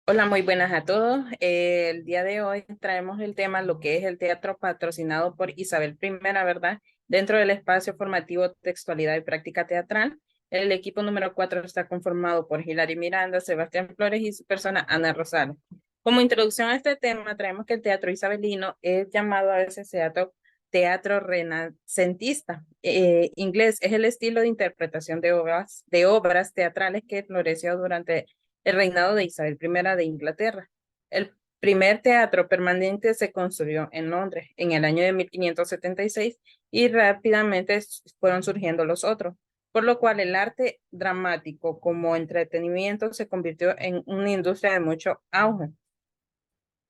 Hola, muy buenas a todos. El día de hoy traemos el tema, lo que es el teatro patrocinado por Isabel I, ¿verdad? Dentro del espacio formativo Textualidad y Práctica Teatral. El equipo número 4 está conformado por Hilary Miranda, Sebastián Flores y su persona Ana Rosales. Como introducción a este tema, traemos que el teatro isabelino es llamado a veces teatro renacentista. Inglés es el estilo de interpretación de obras teatrales que floreció durante el reinado de Isabel I de Inglaterra. El primer teatro permanente se construyó en Londres en el año de 1576 y rápidamente fueron surgiendo los otros, por lo cual el arte dramático como entretenimiento se convirtió en una industria de mucho auge.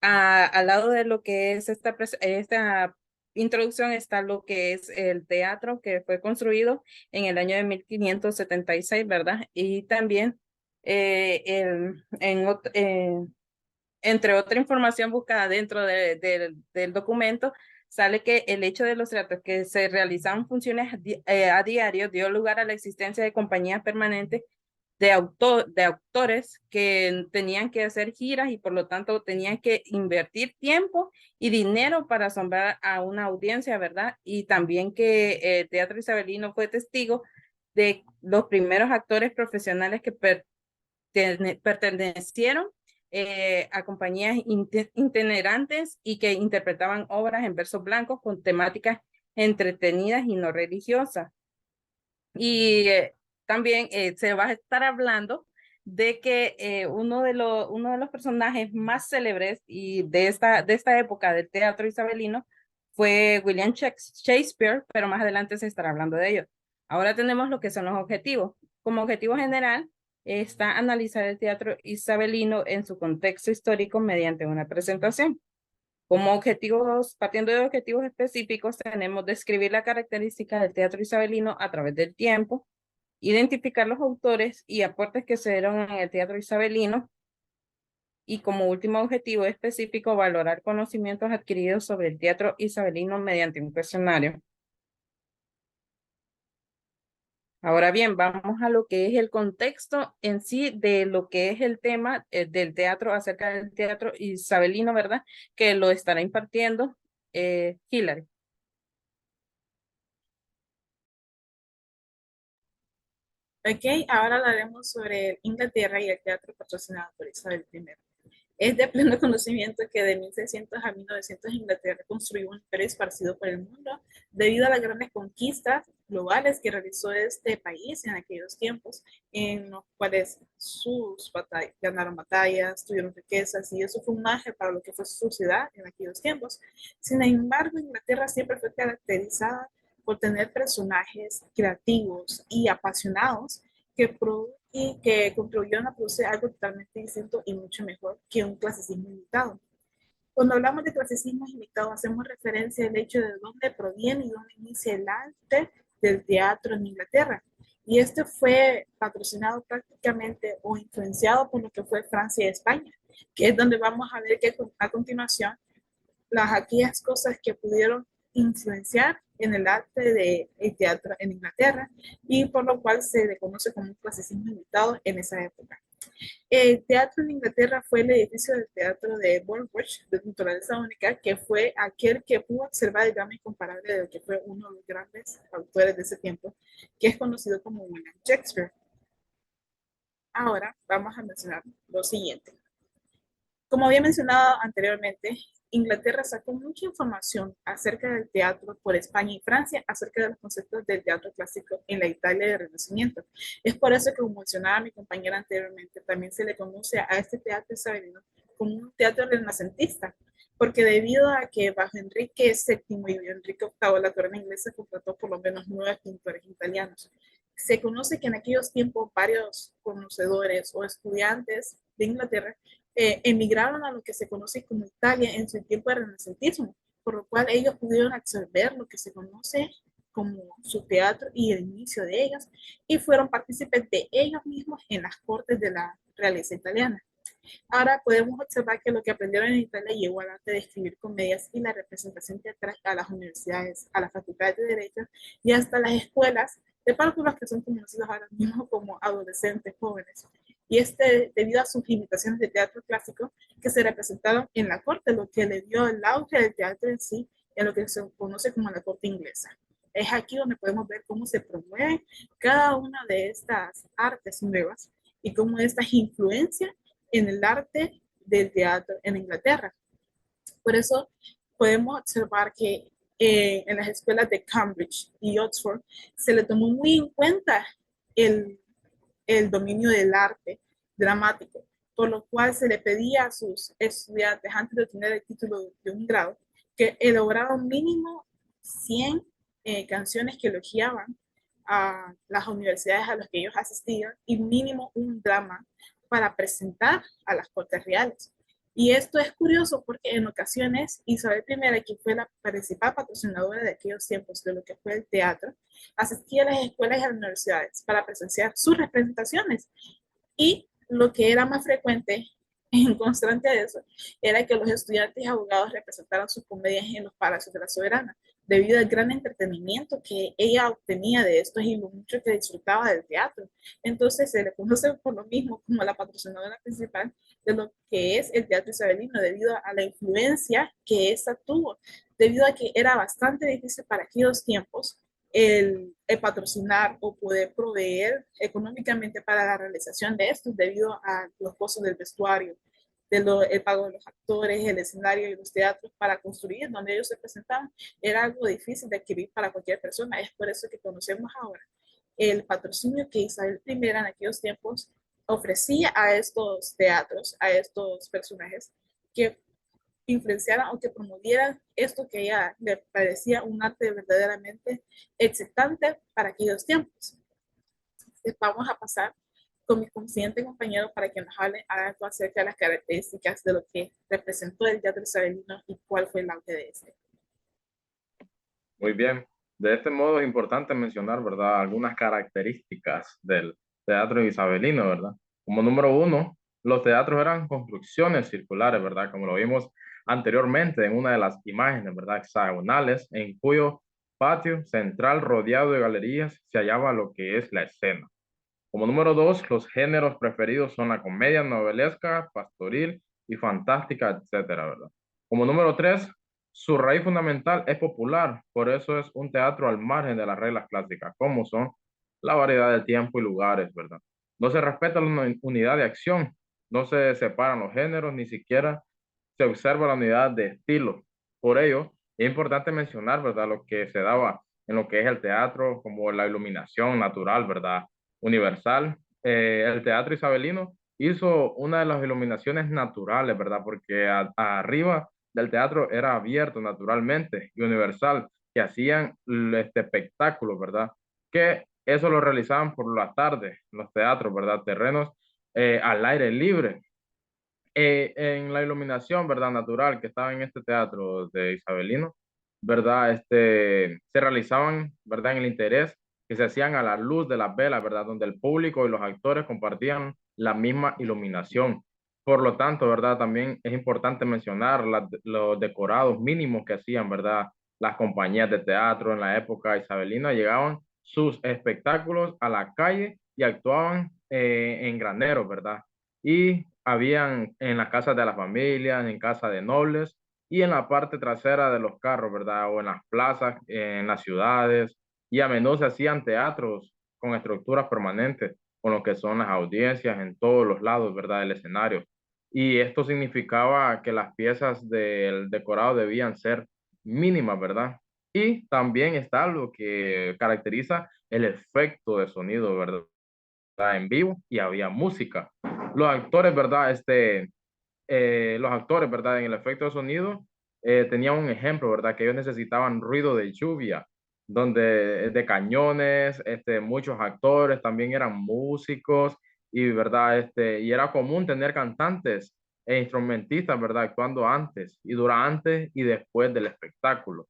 Al lado de lo que es esta introducción está lo que es el teatro que fue construido en el año de 1576, ¿verdad? Y también eh, el- en, ot- eh, entre otra información buscada dentro del documento, sale que el hecho de los teatros que se realizaban funciones a diario dio lugar a la existencia de compañías permanentes de autores que tenían que hacer giras y por lo tanto tenían que invertir tiempo y dinero para asombrar a una audiencia, ¿verdad? Y también que Teatro Isabelino fue testigo de los primeros actores profesionales que pertenecieron a compañías itinerantes y que interpretaban obras en versos blancos con temáticas entretenidas y no religiosas. Y también se va a estar hablando de que uno de los personajes más célebres y de esta época del teatro isabelino fue William Shakespeare, pero más adelante se estará hablando de ello. Ahora tenemos lo que son los objetivos. Como objetivo general está analizar el teatro isabelino en su contexto histórico mediante una presentación. Como objetivos, partiendo de objetivos específicos, tenemos describir la característica del teatro isabelino a través del tiempo, identificar los autores y aportes que se dieron en el teatro isabelino y como último objetivo específico valorar conocimientos adquiridos sobre el teatro isabelino mediante un cuestionario. Ahora bien, vamos a lo que es el contexto en sí de lo que es el tema del teatro, acerca del teatro isabelino, ¿verdad? Que lo estará impartiendo Hilary. Ok, ahora hablaremos sobre Inglaterra y el teatro patrocinado por Isabel I. Es de pleno conocimiento que de 1600 a 1900 Inglaterra construyó un imperio esparcido por el mundo debido a las grandes conquistas globales que realizó este país en aquellos tiempos, en los cuales ganaron batallas, tuvieron riquezas y eso fue un auge para lo que fue su sociedad en aquellos tiempos. Sin embargo, Inglaterra siempre fue caracterizada por tener personajes creativos y apasionados que contribuyeron a producir algo totalmente distinto y mucho mejor que un clasicismo imitado. Cuando hablamos de clasicismo imitado, hacemos referencia al hecho de dónde proviene y dónde inicia el arte del teatro en Inglaterra. Y este fue patrocinado prácticamente o influenciado por lo que fue Francia y España, que es donde vamos a ver que a continuación aquellas cosas que pudieron influenciar en el arte del teatro en Inglaterra y por lo cual se le conoce como un clasicismo invitado en esa época. El teatro en Inglaterra fue el edificio del teatro de Woolwich de naturaleza única, que fue aquel que pudo observar el drama incomparable de lo que fue uno de los grandes autores de ese tiempo, que es conocido como William Shakespeare. Ahora vamos a mencionar lo siguiente. Como había mencionado anteriormente, Inglaterra sacó mucha información acerca del teatro por España y Francia, acerca de los conceptos del teatro clásico en la Italia del Renacimiento. Es por eso que, como mencionaba mi compañera anteriormente, también se le conoce a este teatro isabelino como un teatro renacentista, porque debido a que bajo Enrique VII y Enrique VIII la corona inglesa contrató por lo menos 9 pintores italianos. Se conoce que en aquellos tiempos varios conocedores o estudiantes de Inglaterra emigraron a lo que se conoce como Italia en su tiempo de renacentismo, por lo cual ellos pudieron absorber lo que se conoce como su teatro y el inicio de ellos, y fueron partícipes de ellos mismos en las cortes de la realeza italiana. Ahora podemos observar que lo que aprendieron en Italia llegó al arte de escribir comedias y la representación teatral a las universidades, a las facultades de Derecho y hasta las escuelas de párvulos que son conocidos ahora mismo como adolescentes jóvenes. y debido a sus limitaciones de teatro clásico que se representaron en la corte, lo que le dio el auge del teatro en sí, en lo que se conoce como la corte inglesa. Es aquí donde podemos ver cómo se promueve cada una de estas artes nuevas y cómo estas influencian en el arte del teatro en Inglaterra. Por eso podemos observar que en las escuelas de Cambridge y Oxford se le tomó muy en cuenta el, el dominio del arte dramático, por lo cual se le pedía a sus estudiantes, antes de obtener el título de un grado, que elaboraran mínimo 100 canciones que elogiaban a las universidades a las que ellos asistían y mínimo un drama para presentar a las cortes reales. Y esto es curioso porque en ocasiones Isabel I, que fue la principal patrocinadora de aquellos tiempos de lo que fue el teatro, asistía a las escuelas y a las universidades para presenciar sus representaciones. Y lo que era más frecuente en constante de eso era que los estudiantes y abogados representaran sus comedias en los palacios de la soberana, debido al gran entretenimiento que ella obtenía de estos y lo mucho que disfrutaba del teatro. Entonces se le conoce por lo mismo como la patrocinadora principal de lo que es el teatro isabelino, debido a la influencia que esta tuvo, debido a que era bastante difícil para aquellos tiempos el patrocinar o poder proveer económicamente para la realización de esto debido a los costos del vestuario, el pago de los actores, el escenario y los teatros para construir donde ellos se presentaban. Era algo difícil de adquirir para cualquier persona. Es por eso que conocemos ahora el patrocinio que Isabel I en aquellos tiempos ofrecía a estos teatros, a estos personajes que influenciaran o que promovieran esto que a ella le parecía un arte verdaderamente excitante para aquellos tiempos. Entonces, vamos a pasar con mi siguiente compañero para que nos hable algo acerca de las características de lo que representó el teatro isabelino y cuál fue el auge de este. Muy bien. De este modo es importante mencionar, ¿verdad? Algunas características del teatro isabelino, ¿verdad? Como número uno, los teatros eran construcciones circulares, ¿verdad? Como lo vimos anteriormente en una de las imágenes, ¿verdad? Hexagonales, en cuyo patio central rodeado de galerías se hallaba lo que es la escena. Como número dos, los géneros preferidos son la comedia novelesca, pastoril y fantástica, etcétera, ¿verdad? Como número tres, su raíz fundamental es popular, por eso es un teatro al margen de las reglas clásicas, como son la variedad de tiempo y lugares, ¿verdad? No se respeta la unidad de acción, no se separan los géneros, ni siquiera se observa la unidad de estilo. Por ello, es importante mencionar, ¿verdad?, lo que se daba en lo que es el teatro, como la iluminación natural, ¿verdad?, universal. El teatro isabelino hizo una de las iluminaciones naturales, ¿verdad?, porque arriba del teatro era abierto naturalmente y universal, que hacían este espectáculo, ¿verdad?, que eso lo realizaban por la tarde, los teatros, ¿verdad?, terrenos al aire libre. En la iluminación, ¿verdad? Natural que estaba en este teatro de Isabelino, ¿verdad? Se realizaban, ¿verdad? En el interés que se hacían a la luz de las velas, ¿verdad? Donde el público y los actores compartían la misma iluminación. Por lo tanto, ¿verdad? También es importante mencionar los decorados mínimos que hacían, ¿verdad? Las compañías de teatro en la época isabelina llegaban sus espectáculos a la calle y actuaban en graneros, ¿verdad? Y habían en las casas de las familias, en casas de nobles y en la parte trasera de los carros, ¿verdad? O en las plazas, en las ciudades, y a menudo se hacían teatros con estructuras permanentes, con lo que son las audiencias en todos los lados, ¿verdad? Del escenario. Y esto significaba que las piezas del decorado debían ser mínimas, ¿verdad? Y también está lo que caracteriza el efecto de sonido, ¿verdad? En vivo y había música. Los actores, ¿verdad? Los actores, ¿verdad? En el efecto de sonido tenían un ejemplo, ¿verdad? Que ellos necesitaban ruido de lluvia, donde de cañones, muchos actores también eran músicos y, ¿verdad? Y era común tener cantantes e instrumentistas, ¿verdad? Actuando antes y durante y después del espectáculo.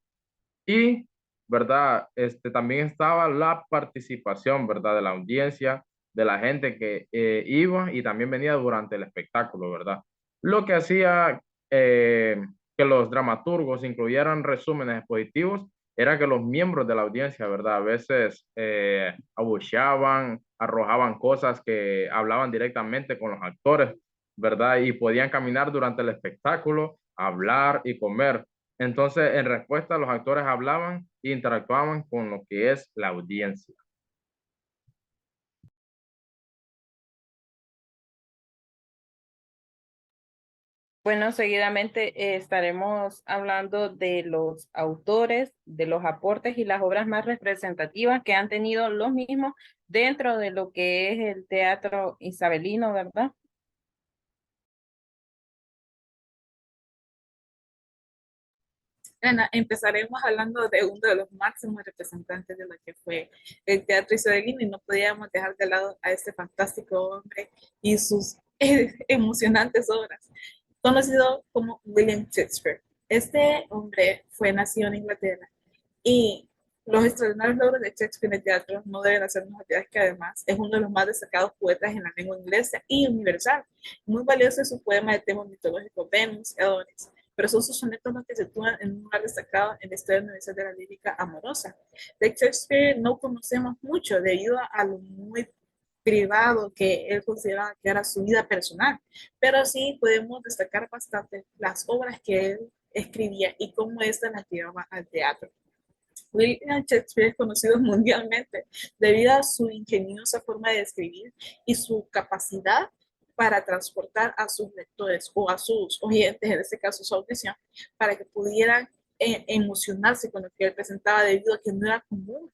Y, ¿verdad? También estaba la participación, ¿verdad? De la audiencia, de la gente que iba y también venía durante el espectáculo, ¿verdad? Lo que hacía que los dramaturgos incluyeran resúmenes expositivos era que los miembros de la audiencia, ¿verdad? A veces abucheaban arrojaban cosas que hablaban directamente con los actores, ¿verdad? Y podían caminar durante el espectáculo, hablar y comer. Entonces, en respuesta, los actores hablaban e interactuaban con lo que es la audiencia. Bueno, seguidamente estaremos hablando de los autores, de los aportes y las obras más representativas que han tenido los mismos dentro de lo que es el teatro isabelino, ¿verdad? Ana, empezaremos hablando de uno de los máximos representantes de lo que fue el teatro isabelino y no podíamos dejar de lado a este fantástico hombre y sus emocionantes obras, conocido como William Shakespeare. Este hombre fue nacido en Inglaterra y los extraordinarios logros de Shakespeare en el teatro no deben hacernos olvidar que además es uno de los más destacados poetas en la lengua inglesa y universal. Muy valioso es su poema de tema mitológico Venus y Adonis, pero son sus sonetos los que se sitúan en un lugar destacado en la historia universal de la lírica amorosa. De Shakespeare no conocemos mucho debido a lo muy privado que él consideraba que era su vida personal, pero sí podemos destacar bastante las obras que él escribía y cómo éstas las llevaba al teatro. William Shakespeare es conocido mundialmente debido a su ingeniosa forma de escribir y su capacidad para transportar a sus lectores o a sus oyentes, en este caso su audición, para que pudieran emocionarse con lo que él presentaba debido a que no era común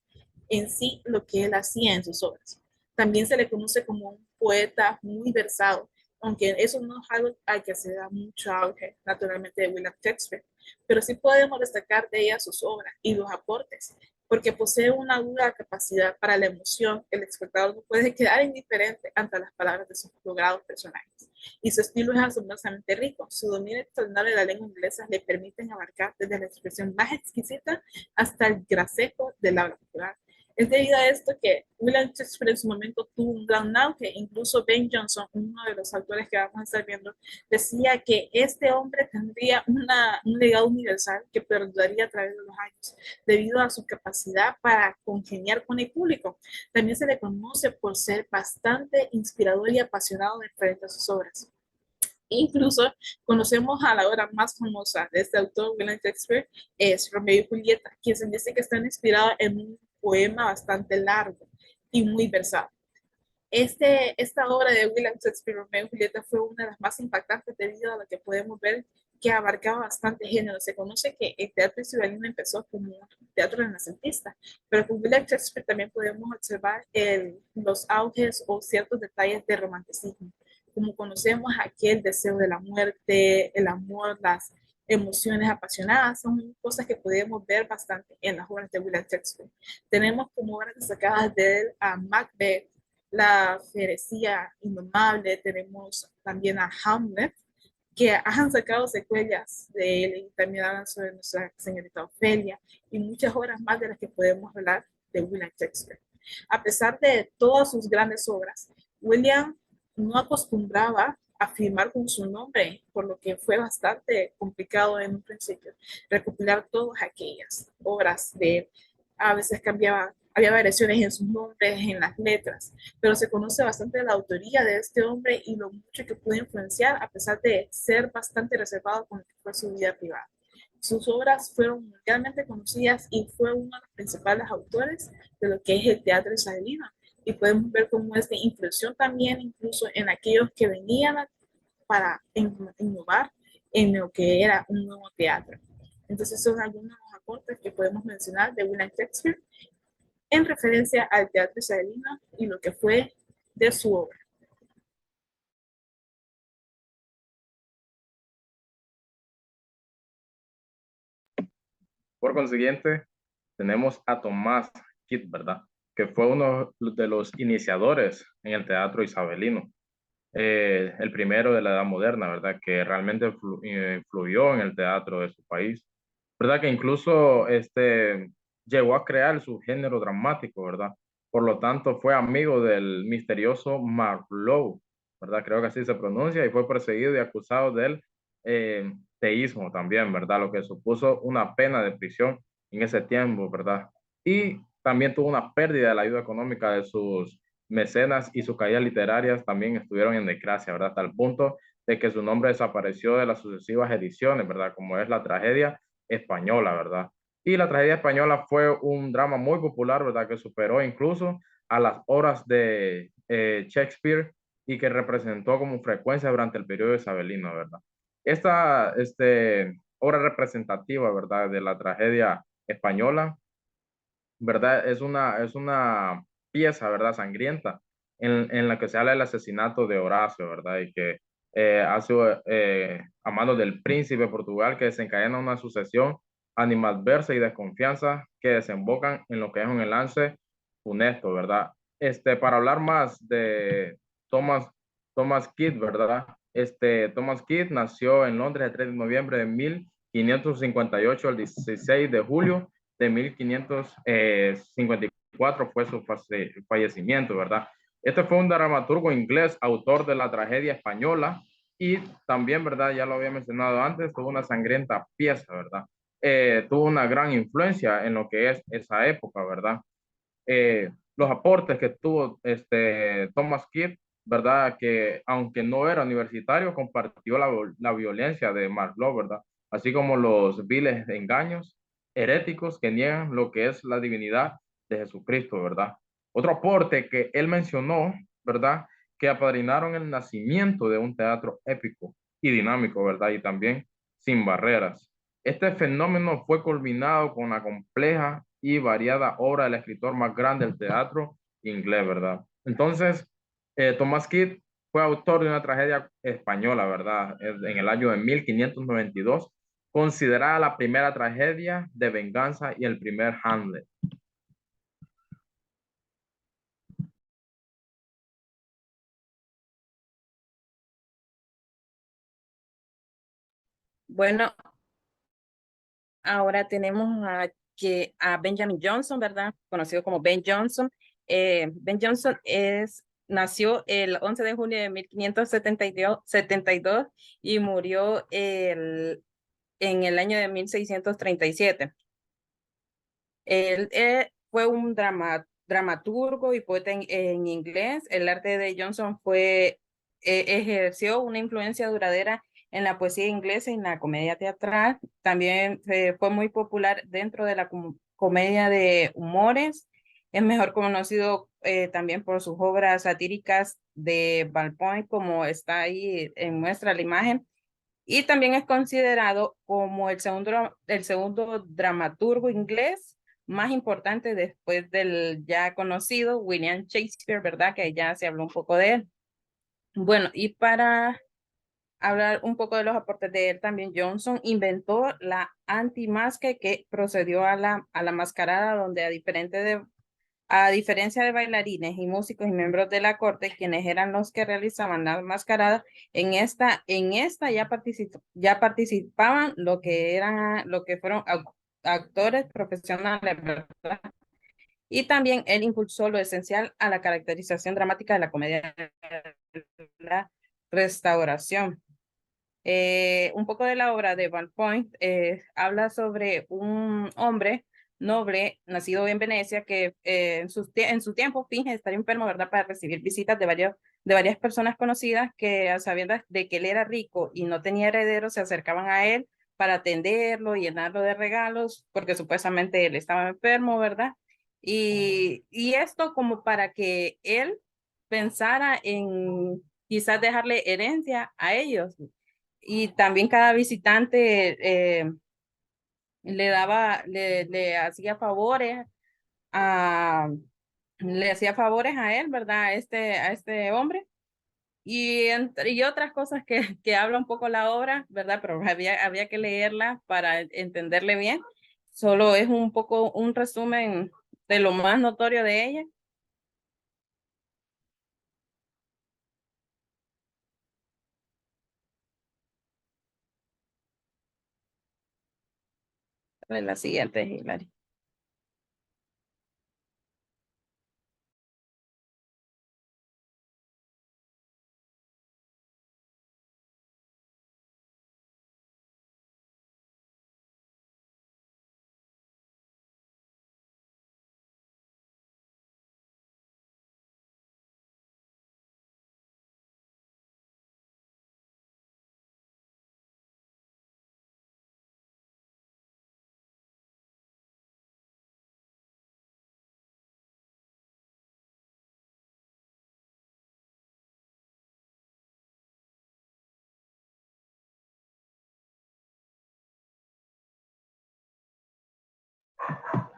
en sí lo que él hacía en sus obras. También se le conoce como un poeta muy versado, aunque eso no es algo al que se da mucho auge naturalmente de William Shakespeare, pero sí podemos destacar de ella sus obras y los aportes, porque posee una dura capacidad para la emoción. El espectador no puede quedar indiferente ante las palabras de sus logrados personajes. Y su estilo es asombrosamente rico. Su dominio extraordinario de la lengua inglesa le permite abarcar desde la expresión más exquisita hasta el gracejo del habla popular. Es debido a esto que William Shakespeare en su momento tuvo un gran auge. Incluso Ben Jonson, uno de los autores que vamos a estar viendo, decía que este hombre tendría un legado universal que perduraría a través de los años, debido a su capacidad para congeniar con el público. También se le conoce por ser bastante inspirador y apasionado de frente a sus obras. Incluso conocemos a la obra más famosa de este autor, William Shakespeare, es Romeo y Julieta, quien se dice que está inspirada en un poema bastante largo y muy versado. Esta obra de William Shakespeare, Romeo y Julieta, fue una de las más impactantes debido a lo que podemos ver que abarcaba bastante género. Se conoce que el teatro isabelino empezó como un teatro renacentista, pero con William Shakespeare también podemos observar los auges o ciertos detalles de romanticismo, como conocemos aquel deseo de la muerte, el amor, las emociones apasionadas, son cosas que podemos ver bastante en las obras de William Shakespeare. Tenemos como obras destacadas de él a Macbeth, la Ferecía Indomable, tenemos también a Hamlet, que han sacado secuelas de él y también hablan sobre nuestra señorita Ofelia y muchas obras más de las que podemos hablar de William Shakespeare. A pesar de todas sus grandes obras, William no acostumbraba a firmar con su nombre, por lo que fue bastante complicado en un principio recopilar todas aquellas obras de él. A veces cambiaba, había variaciones en sus nombres, en las letras, pero se conoce bastante de la autoría de este hombre y lo mucho que pudo influenciar, a pesar de ser bastante reservado con lo que fue su vida privada. Sus obras fueron mundialmente conocidas y fue uno de los principales autores de lo que es el teatro isabelino. Y podemos ver cómo esta influenció también incluso en aquellos que venían para innovar en lo que era un nuevo teatro. Entonces son algunos de los aportes que podemos mencionar de William Shakespeare en referencia al teatro isabelino y lo que fue de su obra. Por consiguiente, tenemos a Tomás Kidd, ¿verdad? Que fue uno de los iniciadores en el teatro isabelino. El primero de la Edad Moderna, ¿verdad? Que realmente influyó en el teatro de su país, ¿verdad? Que incluso llegó a crear su género dramático, ¿verdad? Por lo tanto, fue amigo del misterioso Marlowe, ¿verdad? Creo que así se pronuncia, y fue perseguido y acusado del teísmo también, ¿verdad? Lo que supuso una pena de prisión en ese tiempo, ¿verdad? Y también tuvo una pérdida de la ayuda económica de sus mecenas y sus caídas literarias también estuvieron en desgracia, ¿verdad? Hasta el punto de que su nombre desapareció de las sucesivas ediciones, ¿verdad? Como es la tragedia española, ¿verdad? Y la tragedia española fue un drama muy popular, ¿verdad? Que superó incluso a las obras de Shakespeare y que representó como frecuencia durante el periodo isabelino, ¿verdad? Esta obra representativa, ¿verdad? De la tragedia española, ¿verdad? Es una pieza, ¿verdad? Sangrienta en la que se habla del asesinato de Horacio, ¿verdad? Y que hace a manos del príncipe de Portugal que desencadena una sucesión animadversa y desconfianza que desembocan en lo que es un enlace funesto, ¿verdad? Para hablar más de Thomas, Thomas Kidd, ¿verdad? Thomas Kidd nació en Londres el 3 de noviembre de 1558 al 16 de julio de 1554 fue su fallecimiento, ¿verdad? Este fue un dramaturgo inglés, autor de la tragedia española y también, ¿verdad? Ya lo había mencionado antes, tuvo una sangrienta pieza, ¿verdad? Tuvo una gran influencia en lo que es esa época, ¿verdad? Los aportes que tuvo Thomas Kidd, ¿verdad? Que aunque no era universitario, compartió la violencia de Marlowe, ¿verdad? Así como los viles engaños heréticos que niegan lo que es la divinidad de Jesucristo, ¿verdad? Otro aporte que él mencionó, ¿verdad? Que apadrinaron el nacimiento de un teatro épico y dinámico, ¿verdad? Y también sin barreras. Este fenómeno fue culminado con la compleja y variada obra del escritor más grande del teatro inglés, ¿verdad? Entonces, Thomas Kidd fue autor de una tragedia española, ¿verdad? En el año de 1592, considerada la primera tragedia de venganza y el primer Hamlet. Bueno, ahora tenemos a Benjamin Johnson, ¿verdad? Conocido como Ben Jonson. Ben Jonson nació el 11 de junio de 1572 y murió en el año de 1637. Él fue un dramaturgo y poeta en inglés. El arte de Johnson ejerció una influencia duradera en la poesía inglesa y en la comedia teatral. También fue muy popular dentro de la comedia de humores. Es mejor conocido también por sus obras satíricas de Ballpoint, como está ahí en muestra la imagen. Y también es considerado como el segundo dramaturgo inglés más importante después del ya conocido William Shakespeare, ¿verdad? Que ya se habló un poco de él. Bueno, y para hablar un poco de los aportes de él, también Johnson inventó la antimasque que procedió a la mascarada, donde a diferencia de bailarines y músicos y miembros de la corte, quienes eran los que realizaban las mascaradas, en esta ya participaban lo que fueron actores profesionales, ¿verdad? Y también él impulsó lo esencial a la caracterización dramática de la comedia de la restauración. Un poco de la obra de Van Point habla sobre un hombre noble nacido en Venecia que en su tiempo finge estar enfermo, ¿verdad? Para recibir visitas de varias personas conocidas que a sabiendas de que él era rico y no tenía herederos se acercaban a él para atenderlo y llenarlo de regalos porque supuestamente él estaba enfermo, ¿verdad? Y esto como para que él pensara en quizás dejarle herencia a ellos, y también cada visitante le hacía favores a, le hacía favores a él, ¿verdad? A este hombre. Y otras cosas que habla un poco la obra, ¿verdad? Pero había que leerla para entenderle bien. Solo es un poco un resumen de lo más notorio de ella. La siguiente, Hilary.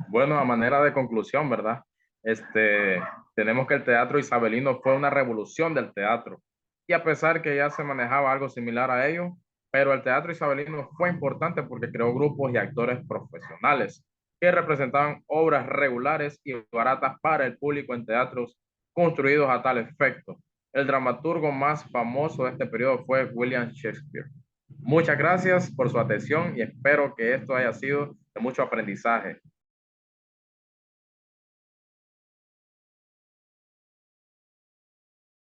Bueno, a manera de conclusión, ¿verdad? Tenemos que el teatro isabelino fue una revolución del teatro. Y a pesar que ya se manejaba algo similar a ello, pero el teatro isabelino fue importante porque creó grupos y actores profesionales que representaban obras regulares y baratas para el público en teatros construidos a tal efecto. El dramaturgo más famoso de este periodo fue William Shakespeare. Muchas gracias por su atención y espero que esto haya sido de mucho aprendizaje.